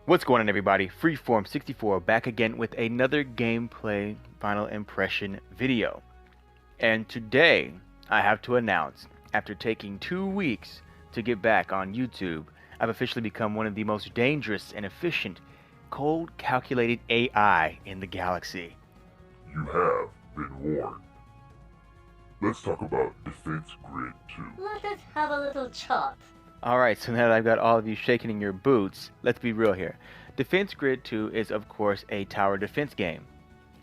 What's going on, everybody? Freeform64 back again with another gameplay final impression video. And today I have to announce, after taking 2 weeks to get back on YouTube, I've officially become one of the most dangerous and efficient cold calculated AI in the galaxy. You have been warned. Let's talk about Defense Grid 2. Let us have a little chat. Alright, so now that I've got all of you shaking in your boots, let's be real here. Defense Grid 2 is of course a tower defense game.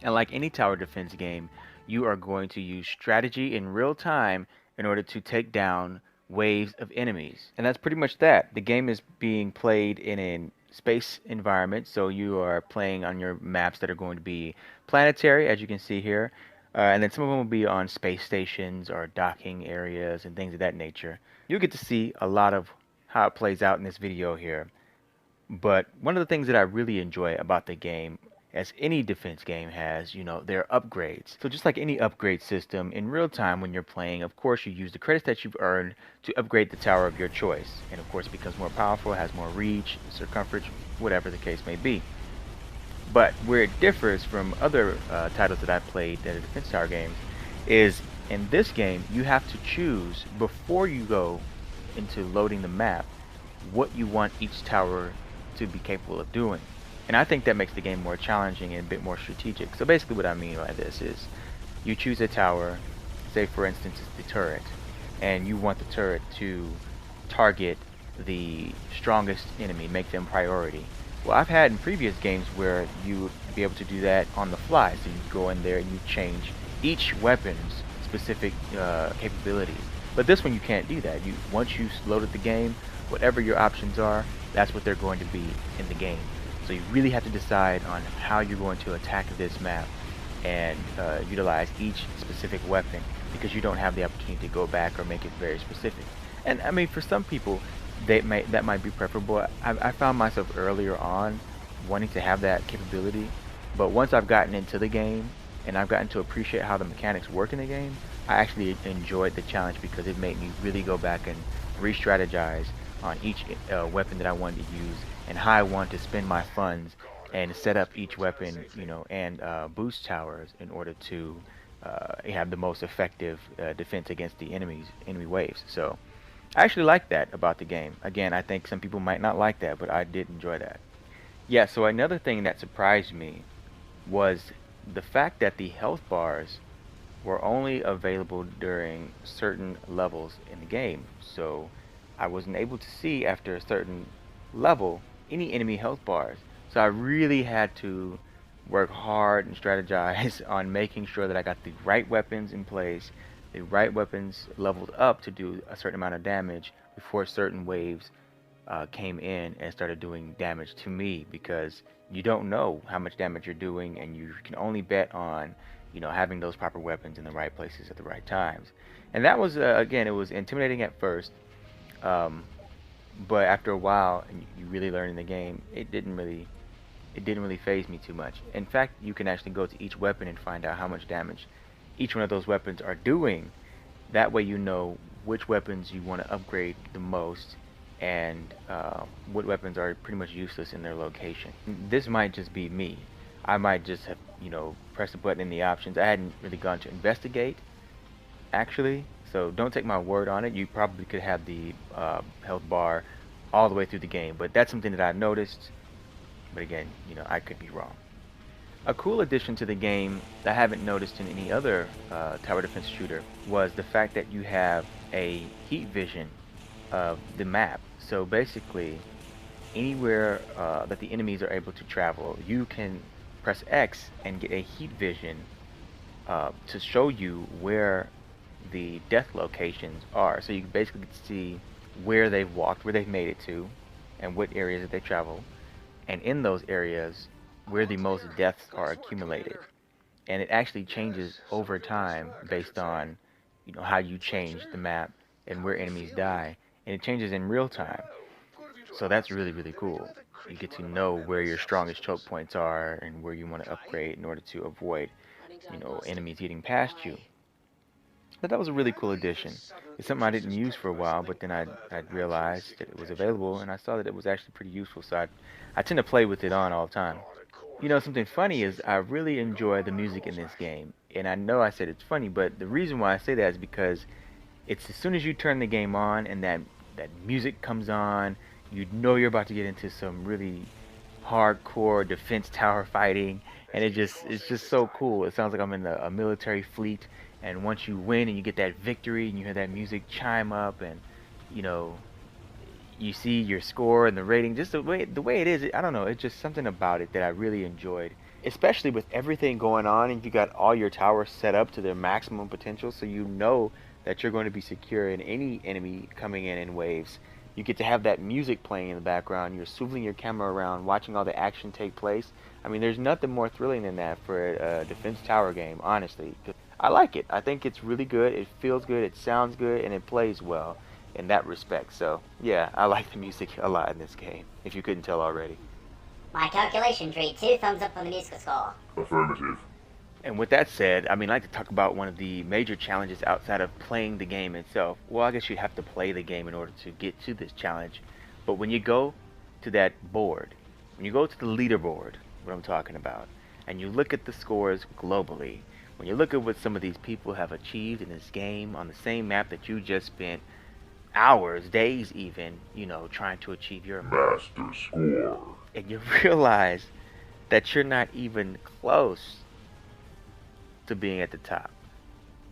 And like any tower defense game, you are going to use strategy in real time in order to take down waves of enemies. And that's pretty much that. The game is being played in a space environment, so you are playing on your maps that are going to be planetary, as you can see here. And then some of them will be on space stations or docking areas and things of that nature. You'll get to see a lot of how it plays out in this video here. But one of the things that I really enjoy about the game, as any defense game has, their upgrades. So just like any upgrade system, in real time when you're playing, of course you use the credits that you've earned to upgrade the tower of your choice. And of course it becomes more powerful, has more reach, circumference, whatever the case may be. But where it differs from other titles that I've played that are defense tower games is in this game you have to choose before you go into loading the map what you want each tower to be capable of doing. And I think that makes the game more challenging and a bit more strategic. So basically what I mean by this is you choose a tower, say for instance it's the turret, and you want the turret to target the strongest enemy, make them priority. Well, I've had in previous games where you would be able to do that on the fly. So you go in there and you change each weapon's specific capabilities. But this one you can't do that. Once you loaded the game, whatever your options are, that's what they're going to be in the game. So you really have to decide on how you're going to attack this map and utilize each specific weapon, because you don't have the opportunity to go back or make it very specific. And I mean, for some people, that might be preferable. I found myself earlier on wanting to have that capability, but once I've gotten into the game and I've gotten to appreciate how the mechanics work in the game, I actually enjoyed the challenge because it made me really go back and re-strategize on each weapon that I wanted to use and how I want to spend my funds and set up each weapon, and boost towers in order to have the most effective defense against the enemy waves. So I actually like that about the game. Again, I think some people might not like that, but I did enjoy that. Yeah, so another thing that surprised me was the fact that the health bars were only available during certain levels in the game. So I wasn't able to see after a certain level any enemy health bars. So I really had to work hard and strategize on making sure that I got the right weapons in place, the right weapons leveled up to do a certain amount of damage before certain waves came in and started doing damage to me, because you don't know how much damage you're doing and you can only bet on having those proper weapons in the right places at the right times. And that was again, it was intimidating at first, but after a while and you really learn in the game, it didn't really phase me too much. In fact, you can actually go to each weapon and find out how much damage each one of those weapons are doing. That way you know which weapons you want to upgrade the most and what weapons are pretty much useless in their location. This might just be me. I might just have pressed a button in the options. I hadn't really gone to investigate actually, so don't take my word on it. You probably could have the health bar all the way through the game, but that's something that I noticed. But again, I could be wrong. A cool addition to the game that I haven't noticed in any other tower defense shooter was the fact that you have a heat vision of the map. So basically, anywhere that the enemies are able to travel, you can press X and get a heat vision to show you where the death locations are. So you can basically see where they've walked, where they've made it to, and what areas that they travel. And in those areas where the most deaths are accumulated. And it actually changes over time based on how you change the map and where enemies die, and it changes in real time. So that's really, really cool. You get to know where your strongest choke points are and where you want to upgrade in order to avoid enemies getting past you. But that was a really cool addition. It's something I didn't use for a while, but then I realized that it was available, and I saw that it was actually pretty useful. So I tend to play with it on all the time. You know, something funny is I really enjoy the music in this game, and I know I said it's funny, but the reason why I say that is because it's as soon as you turn the game on and that music comes on, you know you're about to get into some really hardcore defense tower fighting, and it's just so cool. It sounds like I'm in a military fleet, and once you win and you get that victory and you hear that music chime up, and you know you see your score and the rating, just the way it is. I don't know. It's just something about it that I really enjoyed, especially with everything going on, and you got all your towers set up to their maximum potential, so you know that you're going to be secure in any enemy coming in waves. You get to have that music playing in the background. You're swiveling your camera around, watching all the action take place. I mean, there's nothing more thrilling than that for a defense tower game, honestly. I like it. I think it's really good. It feels good. It sounds good, and it plays well in that respect. So, yeah, I like the music a lot in this game, if you couldn't tell already. My calculations read 2 thumbs up on the musical score. Affirmative. And with that said, I mean, I'd like to talk about one of the major challenges outside of playing the game itself. Well, I guess you have to play the game in order to get to this challenge. But when you go to that board, when you go to the leaderboard, what I'm talking about, and you look at the scores globally, when you look at what some of these people have achieved in this game on the same map that you just spent hours, days even, you know, trying to achieve your Master score. and you realize that you're not even close to being at the top.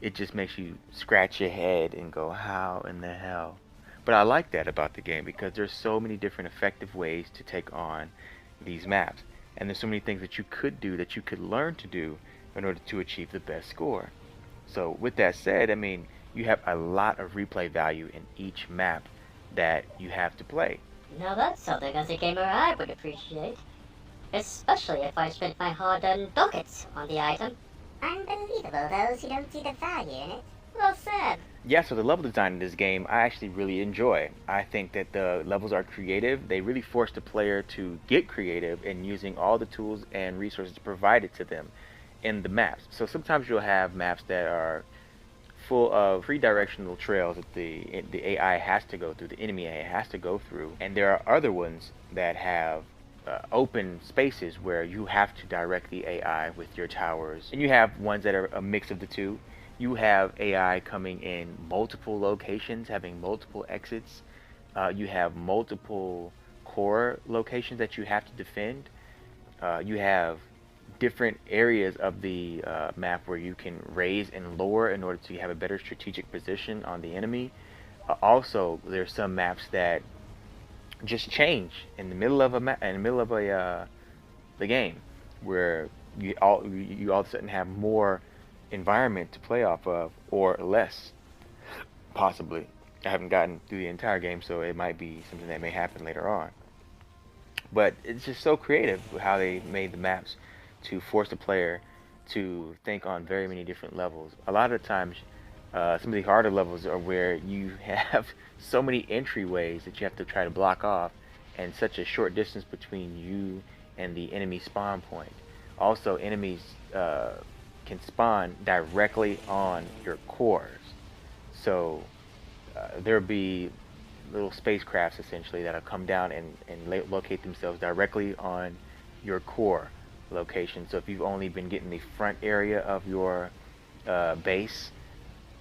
It just makes you scratch your head and go, how in the hell? But I like that about the game because there's so many different effective ways to take on these maps. And there's so many things that you could do that you could learn to do in order to achieve the best score. So with that said, I mean, you have a lot of replay value in each map that you have to play. Now that's something as a gamer I would appreciate. Especially if I spent my hard-earned ducats on the item. Unbelievable those who don't see the value in it. Well said. Yeah, so the level design in this game I actually really enjoy. I think that the levels are creative. They really force the player to get creative in using all the tools and resources provided to them in the maps. So sometimes you'll have maps that are full of three-directional trails that the AI has to go through, the enemy AI has to go through, and there are other ones that have open spaces where you have to direct the AI with your towers, and you have ones that are a mix of the two. You have AI coming in multiple locations, having multiple exits. You have multiple core locations that you have to defend. You have different areas of the map where you can raise and lower in order to have a better strategic position on the enemy. Also, there's some maps that just change in the middle of the game, where you all of a sudden have more environment to play off of, or less, possibly. I haven't gotten through the entire game, so it might be something that may happen later on. But it's just so creative how they made the maps to force the player to think on very many different levels. A lot of the times, some of the harder levels are where you have so many entryways that you have to try to block off, and such a short distance between you and the enemy spawn point. Also, enemies can spawn directly on your cores. So there'll be little spacecrafts essentially that'll come down and locate themselves directly on your core location. So if you've only been getting the front area of your base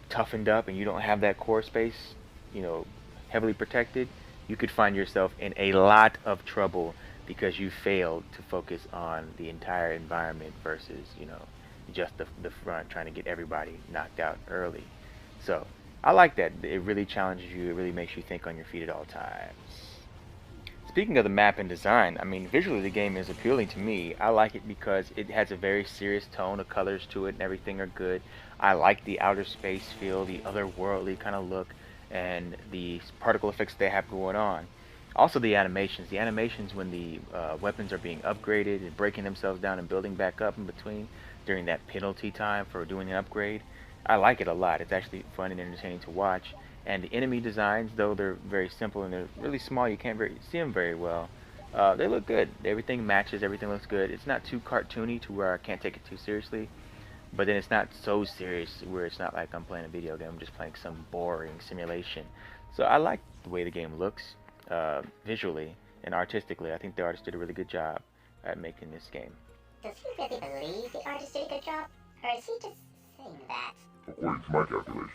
toughened up and you don't have that core space, you know, heavily protected, you could find yourself in a lot of trouble because you failed to focus on the entire environment versus, you know, just the front, trying to get everybody knocked out early. So I like that. It really challenges you. It really makes you think on your feet at all times. Speaking of the map and design, I mean, visually the game is appealing to me. I like it because it has a very serious tone. The colors to it and everything are good. I like the outer space feel, the otherworldly kind of look, and the particle effects they have going on. Also the animations. The animations when the weapons are being upgraded and breaking themselves down and building back up in between during that penalty time for doing an upgrade. I like it a lot. It's actually fun and entertaining to watch. And the enemy designs, though they're very simple and they're really small, you can't see them very well. They look good. Everything matches. Everything looks good. It's not too cartoony to where I can't take it too seriously. but then it's not so serious where it's not like I'm playing a video game. I'm just playing some boring simulation. So I like the way the game looks visually and artistically. I think the artist did a really good job at making this game. Does he really believe the artist did a good job? Or is he just saying that? According to my calculations,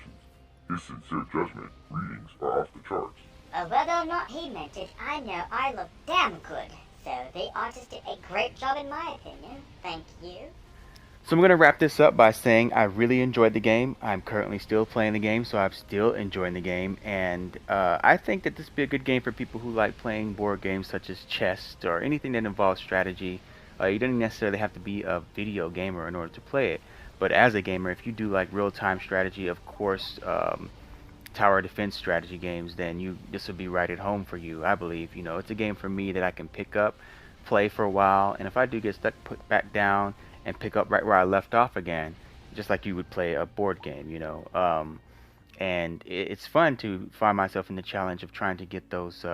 his sincere judgment readings are off the charts. Whether or not he meant it, I know I look damn good. So the artist did a great job in my opinion. Thank you. So I'm going to wrap this up by saying I really enjoyed the game. I'm currently still playing the game, so I'm still enjoying the game. And I think that this would be a good game for people who like playing board games such as chess or anything that involves strategy. You don't necessarily have to be a video gamer in order to play it. But as a gamer, if you do like real-time strategy, of course, tower defense strategy games, then this will be right at home for you, I believe. You know, it's a game for me that I can pick up, play for a while, and if I do get stuck, put back down and pick up right where I left off again, just like you would play a board game, you know. And it's fun to find myself in the challenge of trying to get those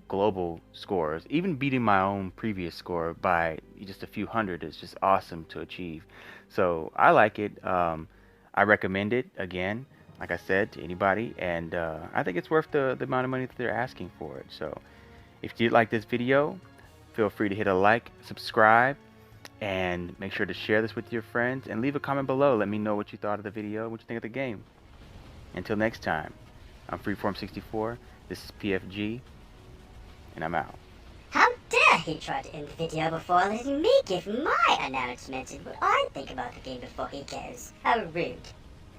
global scores. Even beating my own previous score by just a few hundred is just awesome to achieve. So I like it. I recommend it again, like I said, to anybody, and I think it's worth the amount of money that they're asking for it. So if you like this video, feel free to hit a like, subscribe, and make sure to share this with your friends and leave a comment below. Let me know what you thought of the video, what you think of the game. Until next time, I'm Freeform64, this is PFG, and I'm out. How dare he try to end the video before letting me give my announcement and what I think about the game before he goes. How rude.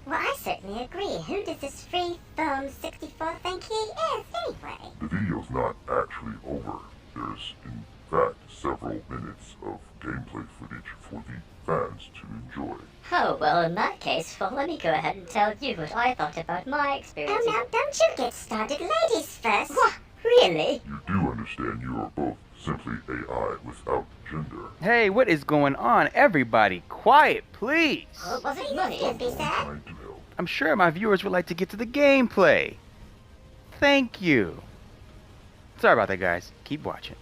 Well, I certainly agree. Who does this Freeform64 think he is, anyway? The video's not actually over. There's, in fact, several minutes of gameplay footage for the fans to enjoy. Oh, well, in that case, well, let me go ahead and tell you what I thought about my experience. Oh, now, don't you get started. Ladies first. What? Really? You do understand you are both simply AI without gender. Hey, what is going on? Everybody, quiet, please. Well, wasn't he funny, as he said? Trying to help. I'm sure my viewers would like to get to the gameplay. Thank you. Sorry about that, guys. Keep watching.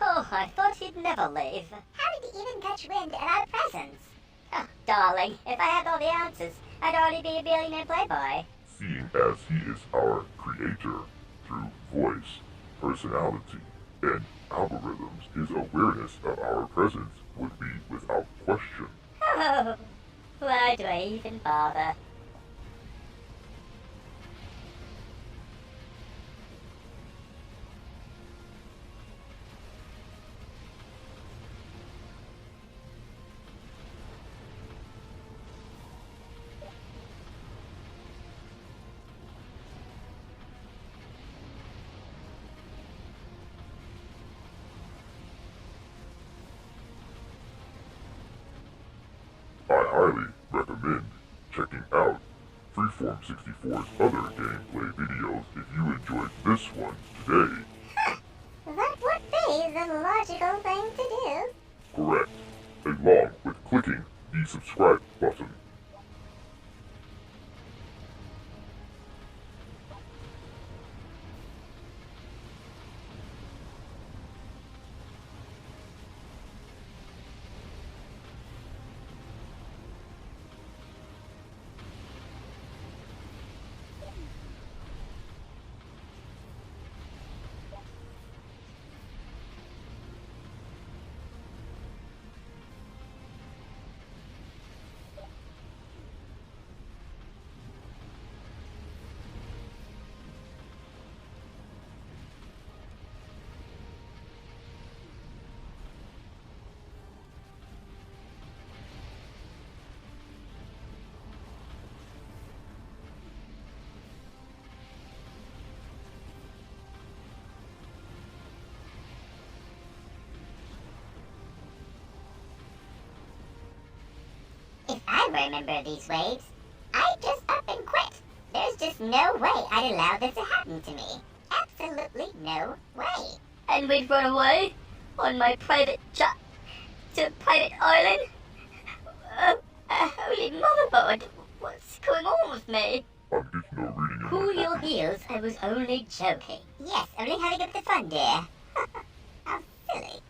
Oh, I thought he'd never leave. How did he even catch wind at our presence? Oh, darling, if I had all the answers, I'd already be a billionaire playboy. Seeing as he is our creator through voice, personality, and algorithms, his awareness of our presence would be without question. Oh, why do I even bother? I highly recommend checking out Freeform64's other gameplay videos if you enjoyed this one today. That would be the logical thing to do. Correct, along with clicking the subscribe button. If I remember these waves, I'd just up and quit. There's just no way I'd allow this to happen to me. Absolutely no way. And we'd run away on my private jet to a private island? Holy motherboard! What's going on with me? I'm getting no reading in Cool my your copy. heels, I was only joking. Yes, only having a bit of fun, dear. How silly.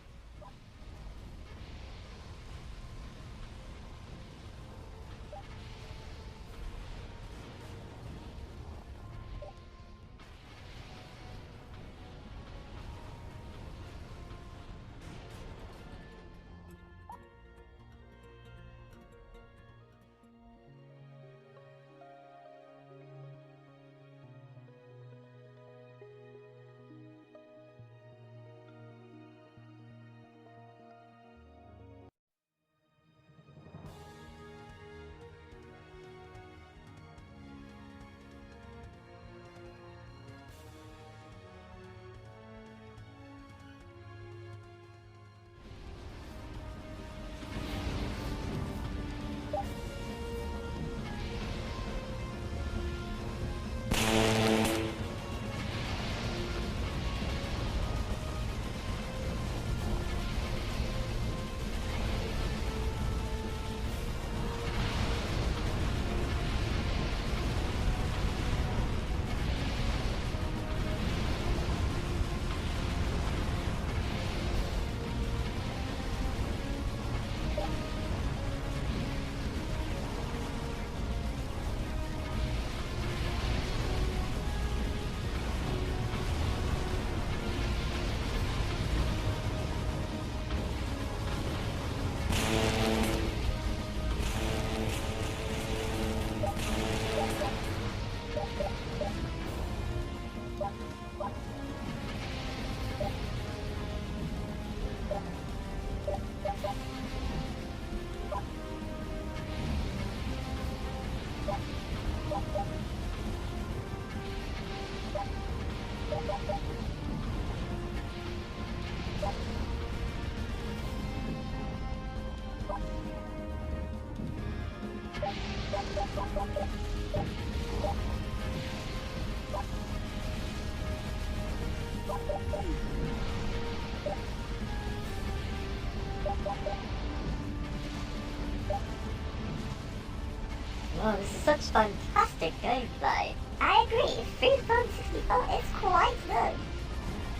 Wow, this is such fantastic gameplay. I agree, Freeform 64 is quite good.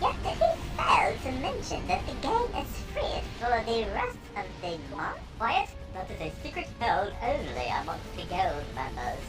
Yet he failed to mention that the game is free for the rest of the month. Quiet, that is a secret held only amongst the guild members.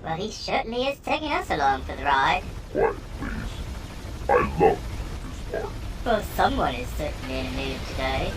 Well, he certainly is taking us along for the ride. Quiet, please. I love this part. Well, someone is certainly in a mood today.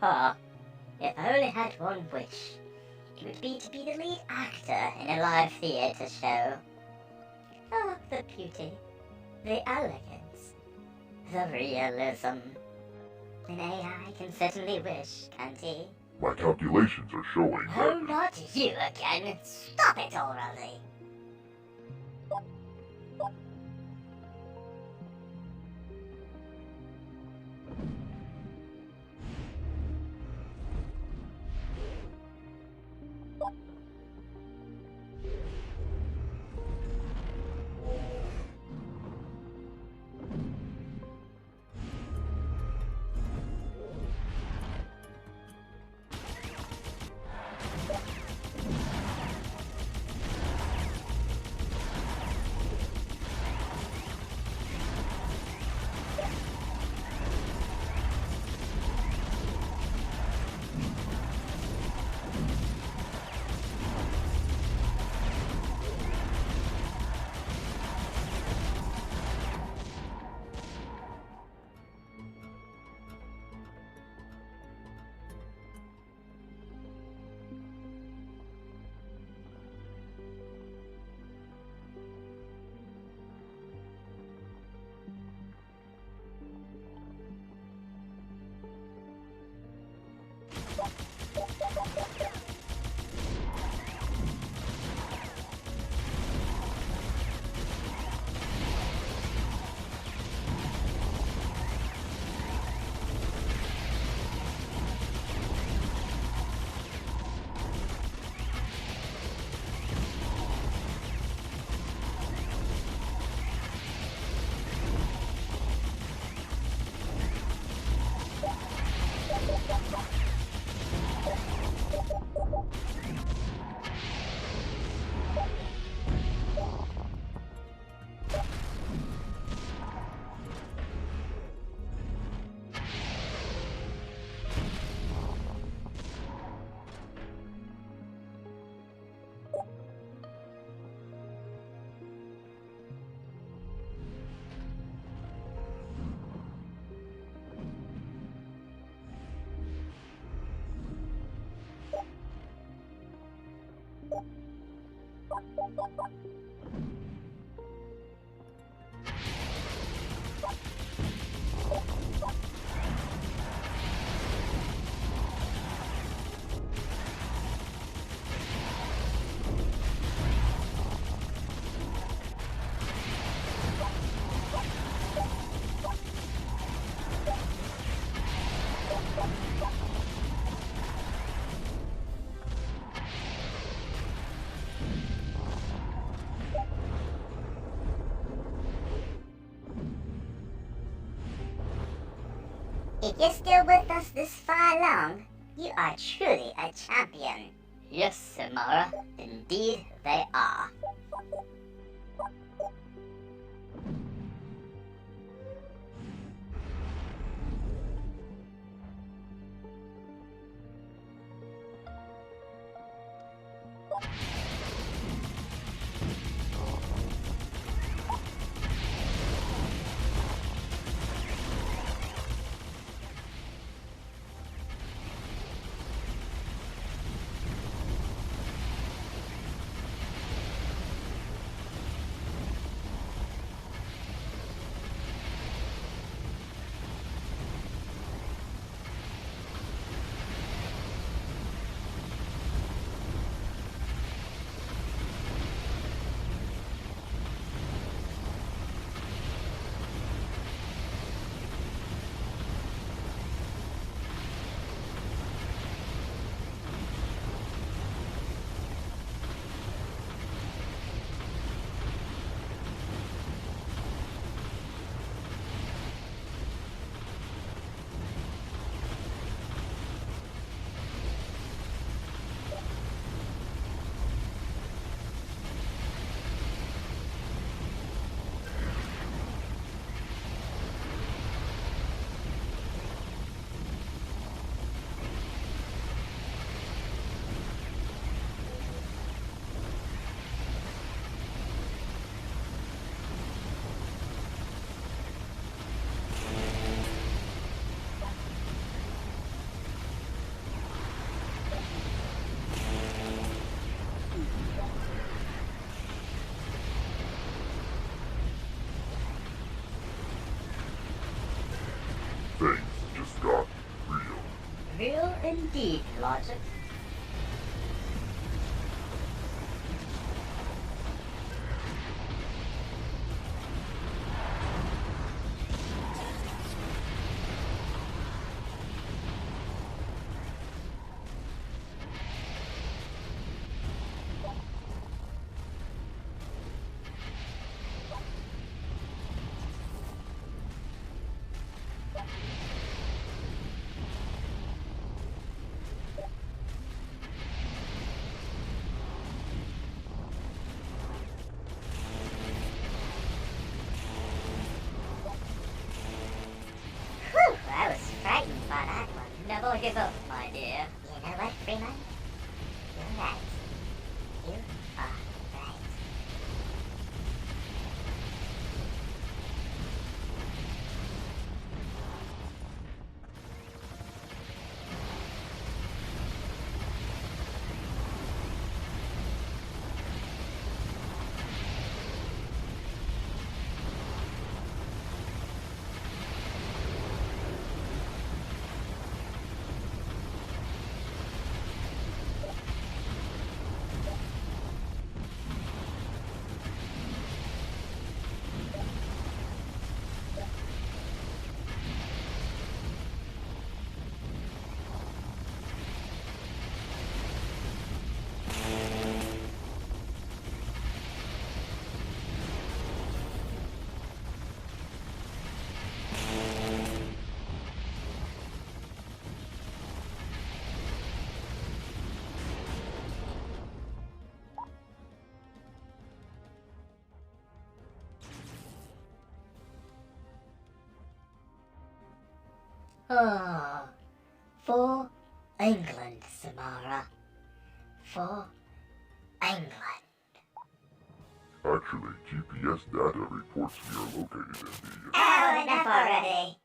Oh, if I only had one wish, it would be to be the lead actor in a live theatre show. Oh, the beauty, the elegance, the realism. An AI can certainly wish, can't he? My calculations are showing Oh, that... not you again! Stop it already! If you're still with us this far along, you are truly a champion. Yes, Samara, indeed they are. Indeed, Logic. Whew, I was frightened by that one. Never give up, my dear. You know what, Freeman? You're right. You are right. Oh, for England, Samara. For England. Actually, GPS data reports we are located in the... Oh, enough already.